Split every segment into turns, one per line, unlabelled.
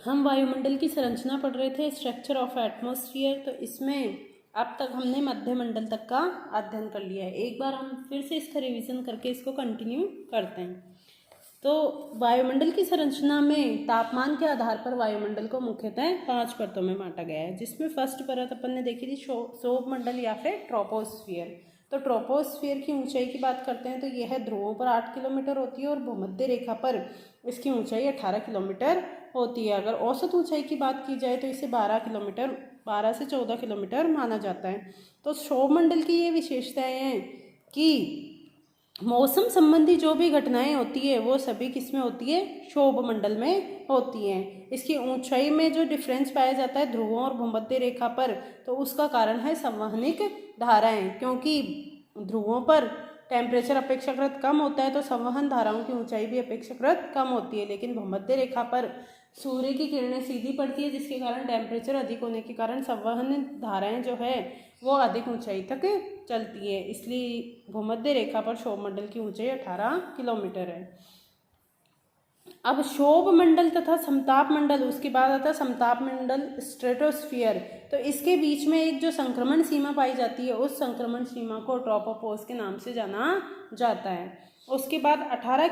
हम वायुमंडल की संरचना पढ़ रहे थे, स्ट्रक्चर ऑफ एटमॉस्फेयर। तो इसमें अब तक हमने मध्यमंडल तक का अध्ययन कर लिया है। एक बार हम फिर से इसका रिवीजन करके इसको कंटिन्यू करते हैं। तो वायुमंडल की संरचना में तापमान के आधार पर वायुमंडल को मुख्यतः 5 परतों में बांटा गया है, जिसमें फर्स्ट परत अपन ने देखी थी क्षोभ मंडल या फिर ट्रोपोस्फियर। तो ट्रोपोस्फियर की ऊंचाई की बात करते हैं तो यह ध्रुवों पर 8 किलोमीटर होती है और भूमध्य रेखा पर इसकी ऊंचाई 18 किलोमीटर होती है। अगर औसत ऊंचाई की बात की जाए तो इसे 12 से 14 किलोमीटर माना जाता है। तो क्षोभ मंडल की ये विशेषताएं हैं कि मौसम संबंधी जो भी घटनाएं होती है वो सभी किसमें होती है, क्षोभ मंडल में होती हैं। इसकी ऊंचाई में जो डिफरेंस पाया जाता है ध्रुवों और भूमध्य रेखा पर, तो उसका कारण है संवहनिक धाराएं। क्योंकि ध्रुवों पर टेम्परेचर अपेक्षाकृत कम होता है तो संवहन धाराओं की ऊंचाई भी अपेक्षाकृत कम होती है, लेकिन भूमध्य रेखा पर सूर्य की किरणें सीधी पड़ती है, जिसके कारण टेम्परेचर अधिक होने के कारण संवहन धाराएं जो है वो अधिक ऊंचाई तक चलती है। इसलिए भूमध्य रेखा पर क्षोभ मंडल की ऊंचाई 18 किलोमीटर है। अब क्षोभ मंडल तथा समताप मंडल, उसके बाद आता है समताप मंडल स्ट्रेटोस्फियर। तो इसके बीच में एक जो संक्रमण सीमा पाई जाती है, उस संक्रमण सीमा को ट्रोपोपॉज के नाम से जाना जाता है। उसके बाद 14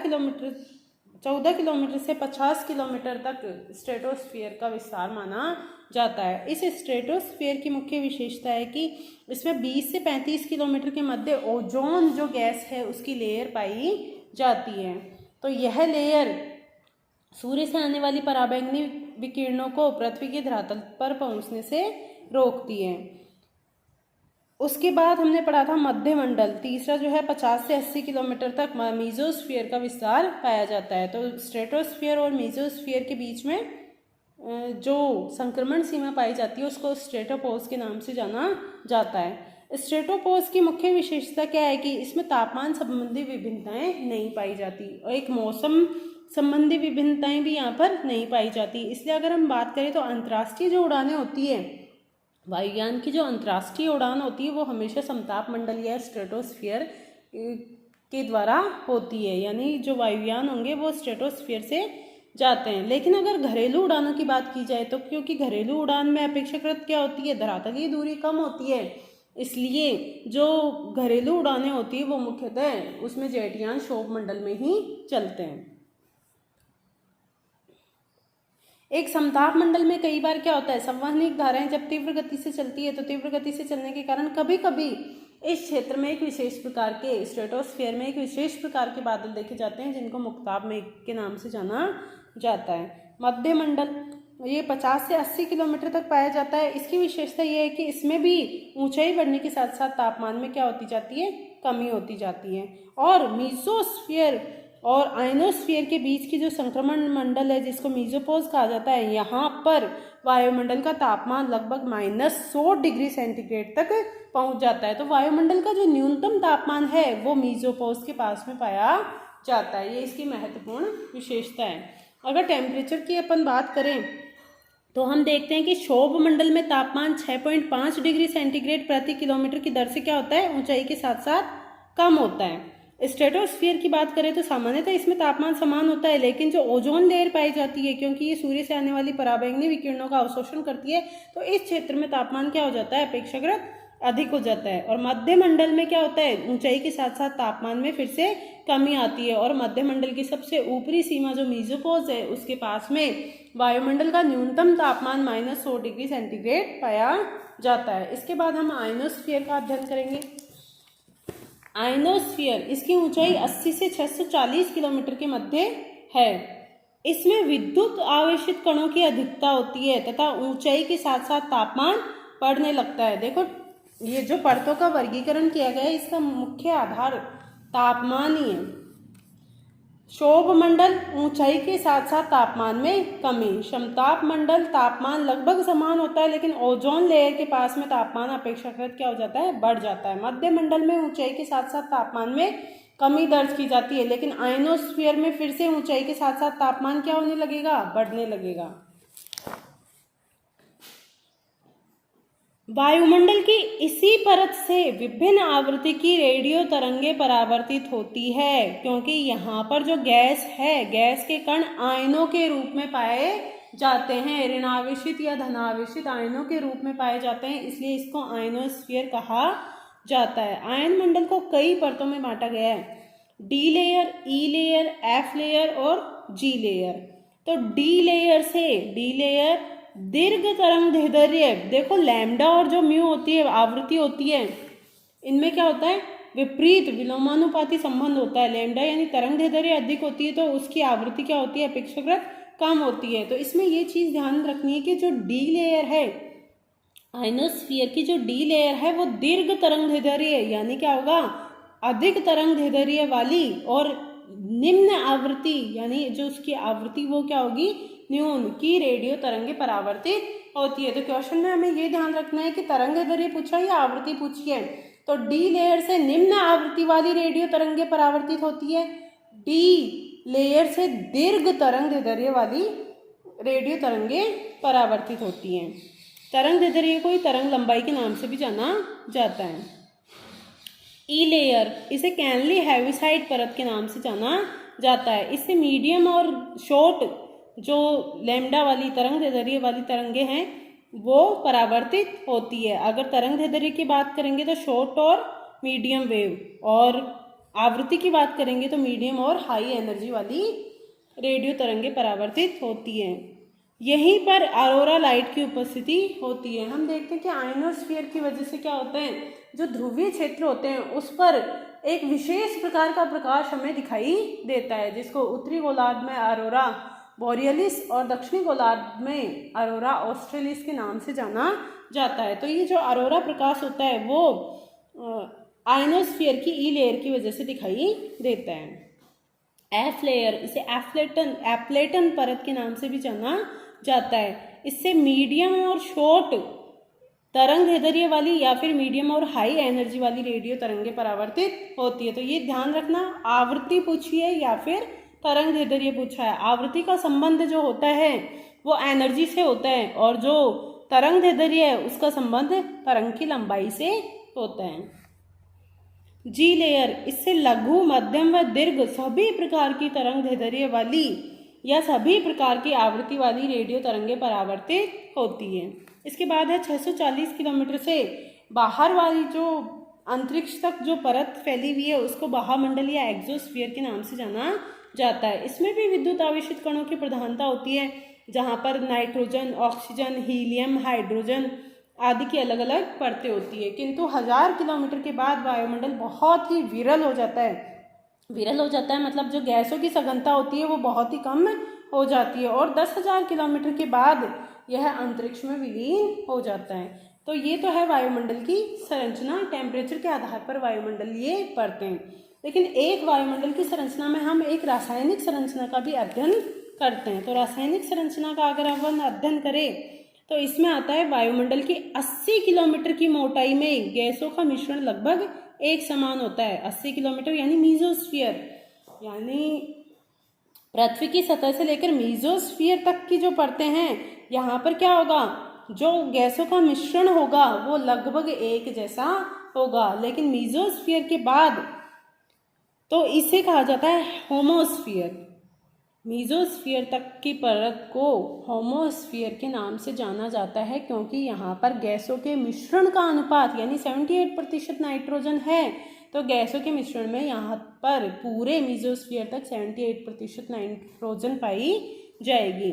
किलोमीटर से 50 किलोमीटर तक स्ट्रेटोस्फियर का विस्तार माना जाता है। इस स्ट्रेटोस्फियर की मुख्य विशेषता है कि इसमें 20 से 35 किलोमीटर के मध्य ओजोन जो गैस है उसकी लेयर पाई जाती है। तो यह लेयर सूर्य से आने वाली पराबैंगनी विकिरणों को पृथ्वी के धरातल पर पहुंचने से रोकती है। उसके बाद हमने पढ़ा था मध्यमंडल, तीसरा जो है 50 से 80 किलोमीटर तक मीजोस्फीयर का विस्तार पाया जाता है। तो स्ट्रेटोस्फीयर और मीजोस्फीयर के बीच में जो संक्रमण सीमा पाई जाती है उसको स्ट्रेटोपोज के नाम से जाना जाता है। स्ट्रेटोपोज की मुख्य विशेषता क्या है कि इसमें तापमान संबंधी विभिन्नताएं नहीं पाई जाती और एक मौसम संबंधी विभिन्नताएं भी यहाँ पर नहीं पाई जाती। इसलिए अगर हम बात करें तो अंतर्राष्ट्रीय जो उड़ानें होती है, वायुयान की जो अंतर्राष्ट्रीय उड़ान होती है वो हमेशा समताप मंडल या स्ट्रेटोस्फीयर के द्वारा होती है, यानी जो वायुयान होंगे वो स्ट्रेटोस्फीयर से जाते हैं। लेकिन अगर घरेलू उड़ानों की बात की जाए तो क्योंकि घरेलू उड़ान में अपेक्षाकृत क्या होती है, धरातलीय दूरी कम होती है, इसलिए जो घरेलू उड़ानें होती है वो मुख्यतः उसमें जेटयान क्षोभ मंडल में ही चलते हैं। एक समताप मंडल में कई बार क्या होता है, संवहनिक धाराएं जब तीव्र गति से चलती है तो तीव्र गति से चलने के कारण कभी कभी इस क्षेत्र में एक विशेष प्रकार के स्ट्रेटोस्फीयर में एक विशेष प्रकार के बादल देखे जाते हैं जिनको मुक्ताब मेघ के नाम से जाना जाता है। मध्य मंडल ये 50 से 80 किलोमीटर तक पाया जाता है। इसकी विशेषता ये है कि इसमें भी ऊंचाई बढ़ने के साथ साथ तापमान में क्या होती जाती है, कमी होती जाती है। और मीसोस्फीयर और आयनोस्फीयर के बीच की जो संक्रमण मंडल है जिसको मीजोपोज कहा जाता है, यहाँ पर वायुमंडल का तापमान लगभग -100 डिग्री सेंटीग्रेड तक पहुंच जाता है। तो वायुमंडल का जो न्यूनतम तापमान है वो मीजोपोज के पास में पाया जाता है। ये इसकी महत्वपूर्ण विशेषता है। अगर टेम्परेचर की अपन बात करें तो हम देखते हैं कि क्षोभ मंडल में तापमान 6.5 डिग्री सेंटीग्रेड प्रति किलोमीटर की दर से क्या होता है, ऊंचाई के साथ साथ कम होता है। स्ट्रेटोस्फीयर की बात करें तो सामान्यतः इसमें तापमान समान होता है, लेकिन जो ओजोन लेयर पाई जाती है क्योंकि ये सूर्य से आने वाली पराबैंगनी विकिरणों का अवशोषण करती है तो इस क्षेत्र में तापमान क्या हो जाता है, अपेक्षाकृत अधिक हो जाता है। और मध्य मंडल में क्या होता है, ऊंचाई के साथ साथ तापमान में फिर से कमी आती है और मध्य मंडल की सबसे ऊपरी सीमा जो मीजोपोज है उसके पास में वायुमंडल का न्यूनतम तापमान -100 डिग्री सेंटीग्रेड पाया जाता है। इसके बाद हम आयनोस्फीयर का अध्ययन करेंगे। आयनोस्फीयर, इसकी ऊंचाई 80 से 640 किलोमीटर के मध्य है। इसमें विद्युत आवेशित कणों की अधिकता होती है तथा ऊंचाई के साथ साथ तापमान बढ़ने लगता है। देखो ये जो परतों का वर्गीकरण किया गया है इसका मुख्य आधार तापमान ही है। क्षोभ मंडल ऊंचाई के साथ साथ तापमान में कमी, समताप मंडल तापमान लगभग समान होता है लेकिन ओजोन लेयर के पास में तापमान अपेक्षाकृत क्या हो जाता है, बढ़ जाता है। मध्य मंडल में ऊंचाई के साथ साथ तापमान में कमी दर्ज की जाती है, लेकिन आयनोस्फीयर में फिर से ऊंचाई के साथ साथ तापमान क्या होने लगेगा, बढ़ने लगेगा। वायुमंडल की इसी परत से विभिन्न आवृत्ति की रेडियो तरंगें परावर्तित होती है, क्योंकि यहाँ पर जो गैस है, गैस के कण आयनों के रूप में पाए जाते हैं, ऋणावेशित या धनावेशित आयनों के रूप में पाए जाते हैं, इसलिए इसको आयनोस्फीयर कहा जाता है। आयन मंडल को कई परतों में बांटा गया है, डी लेयर, ई लेयर, एफ लेयर और जी लेयर। तो डी लेयर दीर्घ तरंग दैर्ध्य, देखो लैम्डा और जो म्यू होती है आवृत्ति होती है, इनमें क्या होता है, विपरीत विलोमानुपाती संबंध होता है। लैम्डा यानी तरंग दैर्ध्य अधिक होती है तो उसकी आवृत्ति क्या होती है, अपेक्षाकृत कम होती है। तो इसमें ये चीज ध्यान रखनी है कि जो डी लेयर है, आयनोस्फीयर की जो डी लेयर है वो दीर्घ तरंग दैर्ध्य यानी क्या होगा, अधिक तरंग दैर्ध्य वाली, और निम्न आवृत्ति यानी जो उसकी आवृत्ति वो क्या होगी, न्यून की रेडियो तरंगे परावर्तित होती है। तो क्वेश्चन में हमें ये ध्यान रखना है कि तरंग दैर्ध्य पूछा या आवृत्ति पूछी है। तो डी लेयर से निम्न आवृत्ति वाली रेडियो तरंगे परावर्तित होती है, डी लेयर से दीर्घ तरंग दैर्ध्य वाली रेडियो तरंगे परावर्तित होती हैं। तरंग दैर्ध्य को तरंग लंबाई के नाम से भी जाना जाता है। ई लेयर, इसे कैनली हैविसाइड परत के नाम से जाना जाता है। इससे मीडियम और शॉर्ट जो लैम्डा वाली तरंग दैर्ध्य वाली तरंगे हैं वो परावर्तित होती है। अगर तरंग दैर्ध्य की बात करेंगे तो शॉर्ट और मीडियम वेव, और आवृत्ति की बात करेंगे तो मीडियम और हाई एनर्जी वाली रेडियो तरंगे परावर्तित होती हैं। यहीं पर अरोरा लाइट की उपस्थिति होती है। हम देखते हैं कि आयनोस्फीयर की वजह से क्या होता है, जो ध्रुवीय क्षेत्र होते हैं उस पर एक विशेष प्रकार का प्रकाश हमें दिखाई देता है, जिसको उत्तरी गोलार्ध में अरोरा बोरियलिस और दक्षिणी गोलार्ध में अरोरा ऑस्ट्रेलिस के नाम से जाना जाता है। तो ये जो अरोरा प्रकाश होता है वो आयनोस्फीयर की ई लेयर की वजह से दिखाई देता है। एफ लेयर, इसे एप्लेटन परत के नाम से भी जाना जाता है। इससे मीडियम और शॉर्ट तरंग दैर्ध्य वाली या फिर मीडियम और हाई एनर्जी वाली रेडियो तरंगे परावर्तित होती है। तो ये ध्यान रखना, आवृत्ति पूछी है या फिर तरंग दैर्ध्य पूछा है। आवृत्ति का संबंध जो होता है वो एनर्जी से होता है, और जो तरंग दैर्ध्य है उसका संबंध तरंग की लंबाई से होता है। जी लेयर, इससे लघु, मध्यम व दीर्घ सभी प्रकार की तरंग दैर्ध्य वाली या सभी प्रकार की आवृत्ति वाली रेडियो तरंगे परावर्तित होती है। इसके बाद है 640 किलोमीटर से बाहर वाली जो अंतरिक्ष तक जो परत फैली हुई है उसको बाह्यमंडल या एक्सोस्फीयर के नाम से जाना जाता है। इसमें भी विद्युत आवेशित कणों की प्रधानता होती है, जहाँ पर नाइट्रोजन, ऑक्सीजन, हीलियम, हाइड्रोजन आदि की अलग अलग परतें होती है। किंतु 1000 किलोमीटर के बाद वायुमंडल बहुत ही विरल हो जाता है। विरल हो जाता है मतलब जो गैसों की सघनता होती है वो बहुत ही कम हो जाती है, और 10,000 किलोमीटर के बाद यह अंतरिक्ष में विलीन हो जाता है। तो ये तो है वायुमंडल की संरचना, टेम्परेचर के आधार पर वायुमंडल ये पढ़ते हैं। लेकिन एक वायुमंडल की संरचना में हम एक रासायनिक संरचना का भी अध्ययन करते हैं। तो रासायनिक संरचना का अगर हम अध्ययन करें तो इसमें आता है वायुमंडल की 80 किलोमीटर की मोटाई में गैसों का मिश्रण लगभग एक समान होता है। 80 किलोमीटर यानी मीजोस्फीयर, यानी पृथ्वी की सतह से लेकर मीजोस्फीयर तक की जो परतें हैं, यहाँ पर क्या होगा, जो गैसों का मिश्रण होगा वो लगभग एक जैसा होगा। लेकिन मीजोस्फीयर के बाद तो इसे कहा जाता है होमोस्फीयर। मीजोस्फीयर तक की परत को होमोस्फीयर के नाम से जाना जाता है, क्योंकि यहाँ पर गैसों के मिश्रण का अनुपात यानी 78% नाइट्रोजन है। तो गैसों के मिश्रण में यहाँ पर पूरे मीजोस्फीयर तक 78% नाइट्रोजन पाई जाएगी।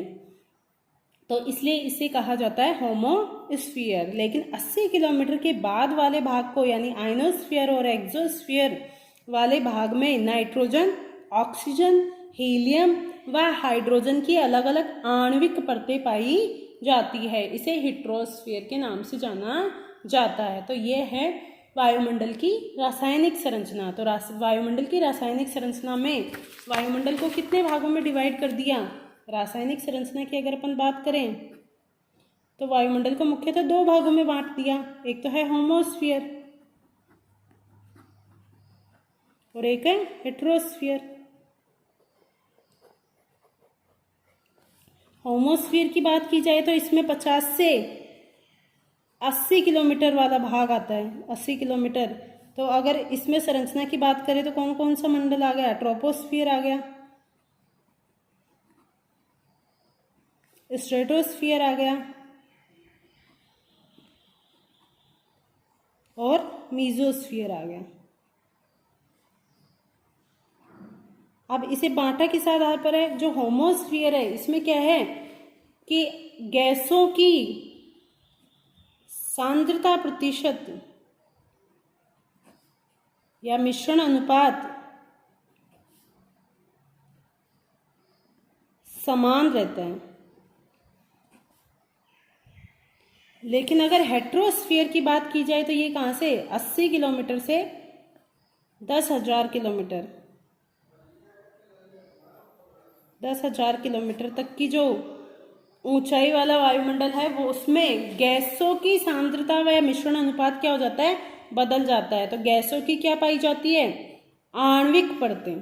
तो इसलिए इसे कहा जाता है होमोस्फीयर। लेकिन 80 किलोमीटर के बाद वाले भाग को यानी आयनोस्फीयर और एक्सोस्फीयर वाले भाग में नाइट्रोजन, ऑक्सीजन, हीलियम व हाइड्रोजन की अलग अलग आणविक परतें पाई जाती है। इसे हेट्रोस्फीयर के नाम से जाना जाता है। तो ये है वायुमंडल की रासायनिक संरचना। तो वायुमंडल की रासायनिक संरचना में वायुमंडल को कितने भागों में डिवाइड कर दिया। रासायनिक संरचना की अगर अपन बात करें तो वायुमंडल को मुख्यतः 2 भागों में बांट दिया। एक तो है होमोस्फीयर और एक है हेट्रोस्फीयर। होमोस्फीयर की बात की जाए तो इसमें 50 से 80 किलोमीटर वाला भाग आता है। 80 किलोमीटर। तो अगर इसमें संरचना की बात करें तो कौन कौन सा मंडल आ गया, ट्रोपोस्फीयर आ गया, स्ट्रेटोस्फीयर आ गया और मीजोस्फीयर आ गया। अब इसे बांटा किस आधार पर है? जो होमोस्फीयर है इसमें क्या है कि गैसों की सांद्रता प्रतिशत या मिश्रण अनुपात समान रहता है। लेकिन अगर हेट्रोस्फीयर की बात की जाए तो ये कहाँ से 80 किलोमीटर से 10,000 किलोमीटर 10,000 किलोमीटर तक की जो ऊंचाई वाला वायुमंडल है वो उसमें गैसों की सांद्रता व मिश्रण अनुपात क्या हो जाता है? बदल जाता है। तो गैसों की क्या पाई जाती है? आणविक परतें।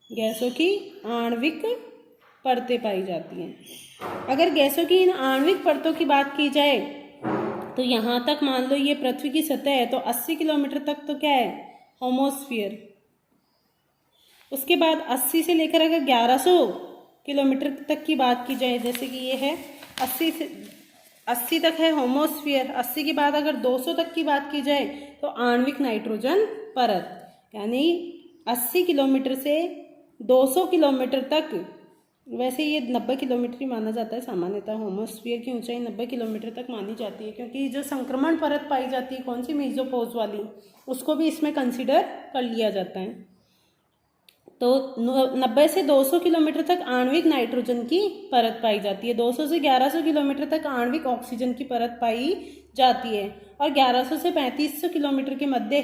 गैसों की आणविक परतें पाई जाती हैं। अगर गैसों की इन आणविक परतों की बात की जाए तो यहाँ तक मान लो ये पृथ्वी की सतह है तो 80 किलोमीटर तक तो क्या है? होमोस्फीयर। उसके बाद 80 से लेकर अगर 1100 किलोमीटर तक की बात की जाए, जैसे कि ये है 80 तक है होमोस्फीयर। 80 के बाद अगर 200 तक की बात की जाए तो आणविक नाइट्रोजन परत। यानी 80 किलोमीटर से 200 किलोमीटर तक, वैसे ये 90 किलोमीटर ही माना जाता है सामान्यतः। होमोस्फीयर की ऊंचाई 90 किलोमीटर तक मानी जाती है, क्योंकि जो संक्रमण परत पाई जाती है कौन सी? मेसोपोज वाली, उसको भी इसमें कंसीडर कर लिया जाता है। तो 90 से 200 किलोमीटर तक आणविक नाइट्रोजन की परत पाई जाती है। 200 से 1100 किलोमीटर तक आणविक ऑक्सीजन की परत पाई जाती है और 1100 से 3500 किलोमीटर के मध्य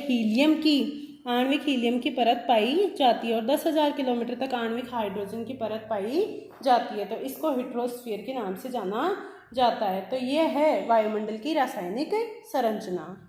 आणविक हीलियम की परत पाई जाती है और 10,000 किलोमीटर तक आणविक हाइड्रोजन की परत पाई जाती है। तो इसको हेट्रोस्फीयर के नाम से जाना जाता है। तो ये है वायुमंडल की रासायनिक संरचना।